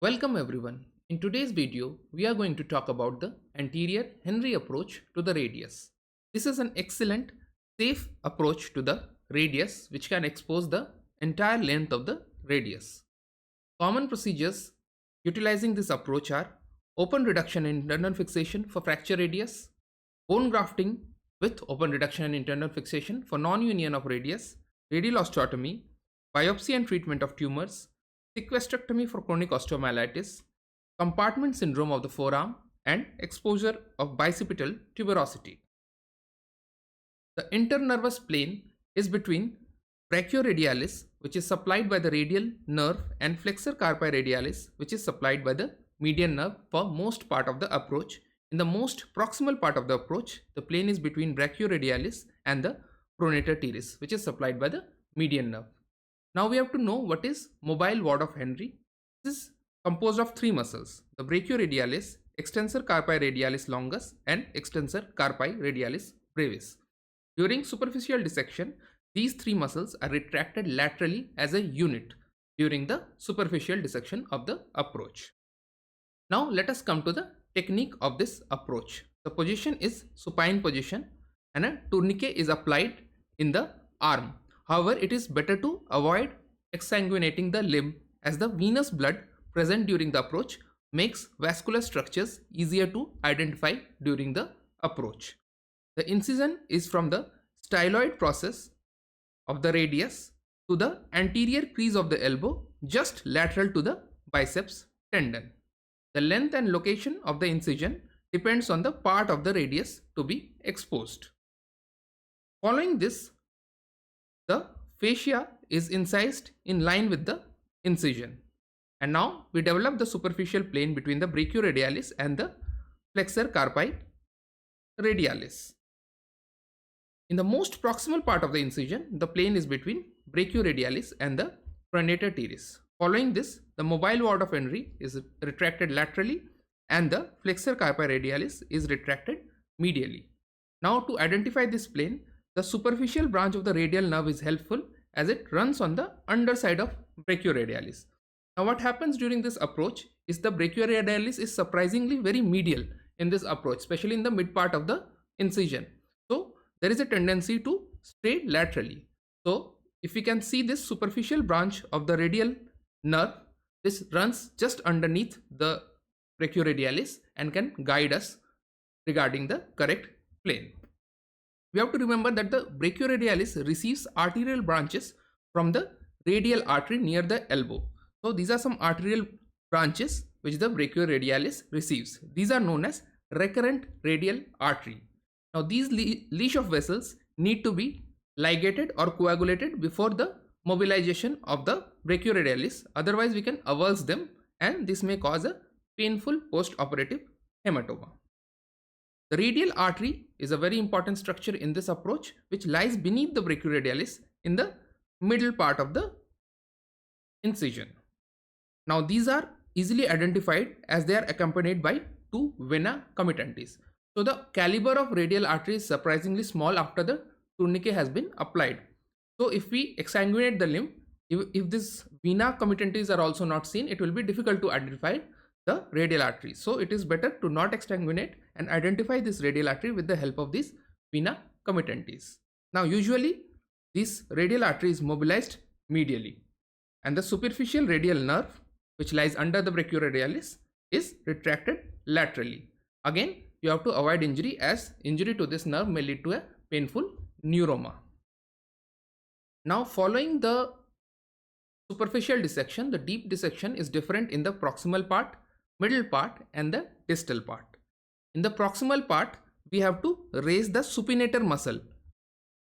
Welcome everyone. In today's video, we are going to talk about the anterior Henry approach to the radius. This is an excellent, safe approach to the radius which can expose the entire length of the radius. Common procedures utilizing this approach are open reduction and internal fixation for fracture radius, bone grafting with open reduction and internal fixation for non-union of radius, radial osteotomy, biopsy and treatment of tumors, sequestrectomy for chronic osteomyelitis, compartment syndrome of the forearm, and exposure of bicipital tuberosity. The internervous plane is between brachioradialis, which is supplied by the radial nerve, and flexor carpi radialis, which is supplied by the median nerve for most part of the approach. In the most proximal part of the approach, the plane is between brachioradialis and the pronator teres, which is supplied by the median nerve. Now we have to know what is mobile ward of Henry. This is composed of three muscles: the brachioradialis, extensor carpi radialis longus, and extensor carpi radialis brevis. During superficial dissection, these three muscles are retracted laterally as a unit during the superficial dissection of the approach. Now let us come to the technique of this approach. The position is supine position and a tourniquet is applied in the arm. However, it is better to avoid exsanguinating the limb as the venous blood present during the approach makes vascular structures easier to identify during the approach. The incision is from the styloid process of the radius to the anterior crease of the elbow, just lateral to the biceps tendon. The length and location of the incision depends on the part of the radius to be exposed. Following this, the fascia is incised in line with the incision. And now we develop the superficial plane between the brachioradialis and the flexor carpi radialis. In the most proximal part of the incision, the plane is between brachioradialis and the pronator teres. Following this, the mobile ward of Henry is retracted laterally and the flexor carpi radialis is retracted medially. Now to identify this plane, the superficial branch of the radial nerve is helpful as it runs on the underside of brachioradialis. Now what happens during this approach is the brachioradialis is surprisingly very medial in this approach, especially in the mid part of the incision. So there is a tendency to stray laterally. So if we can see this superficial branch of the radial nerve, this runs just underneath the brachioradialis and can guide us regarding the correct plane. We have to remember that the brachioradialis receives arterial branches from the radial artery near the elbow. So these are some arterial branches which the brachioradialis receives. These are known as recurrent radial artery. Now these leash of vessels need to be ligated or coagulated before the mobilization of the brachioradialis. Otherwise we can avulse them and this may cause a painful post-operative hematoma. The radial artery is a very important structure in this approach which lies beneath the brachioradialis in the middle part of the incision. Now these are easily identified as they are accompanied by two vena committantes. So the caliber of radial artery is surprisingly small after the tourniquet has been applied. So if we exsanguinate the limb, if these vena committantes are also not seen, it will be difficult to identify the radial artery. So it is better to not exsanguinate and identify this radial artery with the help of these vena committantes. Now usually this radial artery is mobilized medially and the superficial radial nerve which lies under the brachioradialis is retracted laterally. Again, you have to avoid injury as injury to this nerve may lead to a painful neuroma. Now following the superficial dissection, the deep dissection is different in the proximal part, middle part and the distal part. In the proximal part, we have to raise the supinator muscle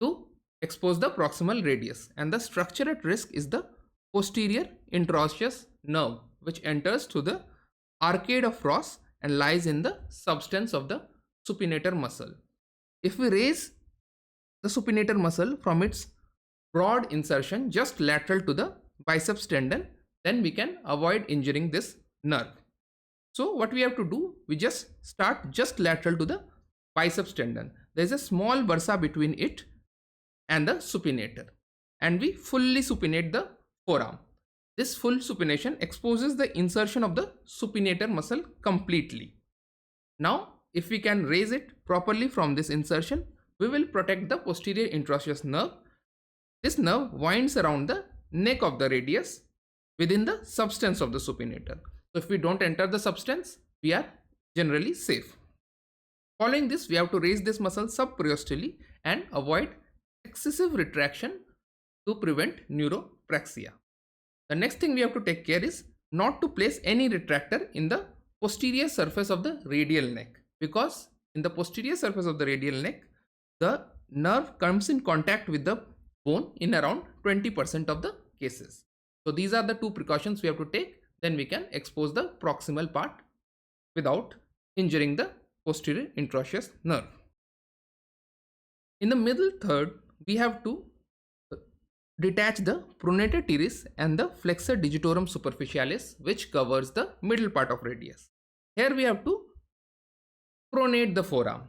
to expose the proximal radius, and the structure at risk is the posterior interosseous nerve which enters through the arcade of Ross and lies in the substance of the supinator muscle. If we raise the supinator muscle from its broad insertion just lateral to the biceps tendon, then we can avoid injuring this nerve. So what we have to do, we just start just lateral to the biceps tendon. There is a small bursa between it and the supinator and we fully supinate the forearm. This full supination exposes the insertion of the supinator muscle completely. Now, if we can raise it properly from this insertion, we will protect the posterior interosseous nerve. This nerve winds around the neck of the radius within the substance of the supinator. So if we don't enter the substance, we are generally safe. Following this, we have to raise this muscle subperiosteally and avoid excessive retraction to prevent neuropraxia. The next thing we have to take care is not to place any retractor in the posterior surface of the radial neck, because in the posterior surface of the radial neck, the nerve comes in contact with the bone in around 20% of the cases. So these are the two precautions we have to take. Then we can expose the proximal part without injuring the posterior interosseous nerve. In the middle third, we have to detach the pronator teres and the flexor digitorum superficialis, which covers the middle part of radius. Here we have to pronate the forearm.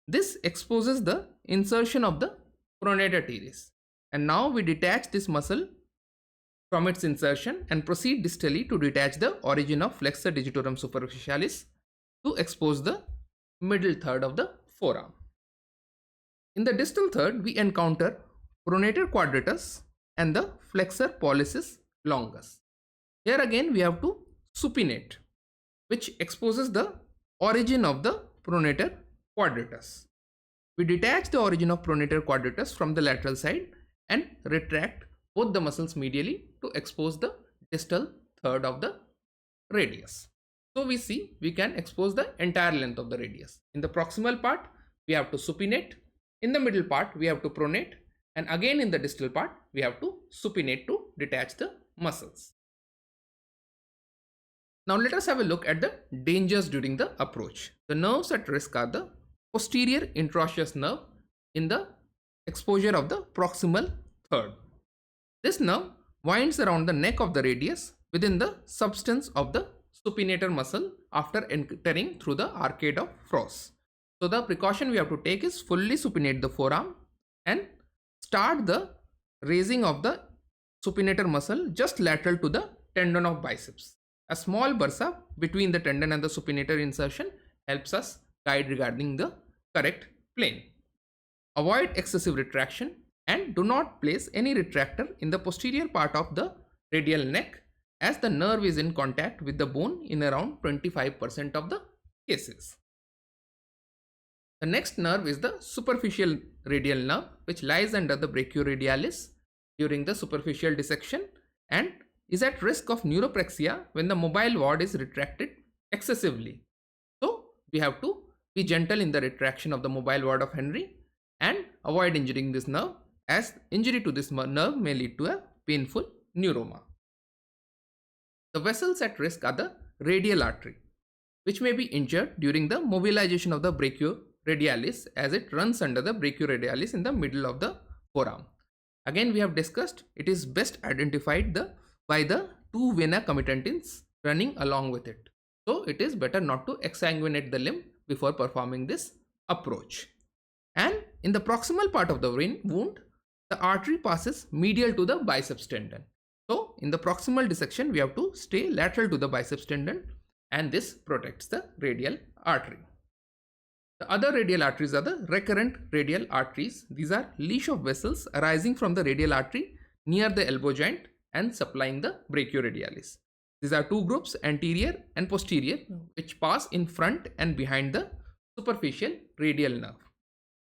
This exposes the insertion of the pronator teres. And now we detach this muscle from its insertion and proceed distally to detach the origin of flexor digitorum superficialis to expose the middle third of the forearm. In the distal third, we encounter pronator quadratus and the flexor pollicis longus. Here again we have to supinate, which exposes the origin of the pronator quadratus. We detach the origin of pronator quadratus from the lateral side and retract both the muscles medially to expose the distal third of the radius. So we see we can expose the entire length of the radius. In the proximal part, we have to supinate. In the middle part, we have to pronate. And again in the distal part, we have to supinate to detach the muscles. Now let us have a look at the dangers during the approach. The nerves at risk are the posterior interosseous nerve in the exposure of the proximal third. This nerve winds around the neck of the radius within the substance of the supinator muscle after entering through the arcade of Frost. So the precaution we have to take is fully supinate the forearm and start the raising of the supinator muscle just lateral to the tendon of biceps. A small bursa between the tendon and the supinator insertion helps us guide regarding the correct plane. Avoid excessive retraction and do not place any retractor in the posterior part of the radial neck, as the nerve is in contact with the bone in around 25% of the cases. The next nerve is the superficial radial nerve, which lies under the brachioradialis during the superficial dissection and is at risk of neuropraxia when the mobile ward is retracted excessively. So we have to be gentle in the retraction of the mobile ward of Henry and avoid injuring this nerve, as injury to this nerve may lead to a painful neuroma. The vessels at risk are the radial artery, which may be injured during the mobilization of the brachioradialis, as it runs under the brachioradialis in the middle of the forearm. Again, we have discussed it is best identified by the two vena committentins running along with it. So it is better not to exsanguinate the limb before performing this approach. And in the proximal part of the wound, the artery passes medial to the biceps tendon. So in the proximal dissection, we have to stay lateral to the biceps tendon, and this protects the radial artery. The other radial arteries are the recurrent radial arteries. These are leash of vessels arising from the radial artery near the elbow joint and supplying the brachioradialis. These are two groups, anterior and posterior, which pass in front and behind the superficial radial nerve.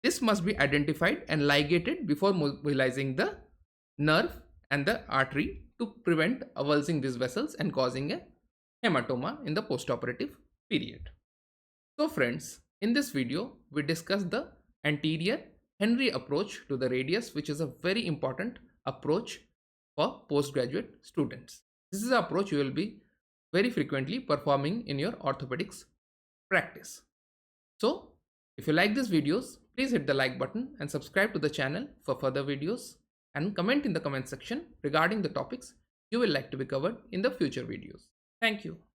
This must be identified and ligated before mobilizing the nerve and the artery to prevent avulsing these vessels and causing a hematoma in the postoperative period. So friends, in this video, we discussed the anterior Henry approach to the radius, which is a very important approach for postgraduate students. This is an approach you will be very frequently performing in your orthopedics practice. So, if you like these videos, please hit the like button and subscribe to the channel for further videos, and comment in the comment section regarding the topics you will like to be covered in the future videos. Thank you.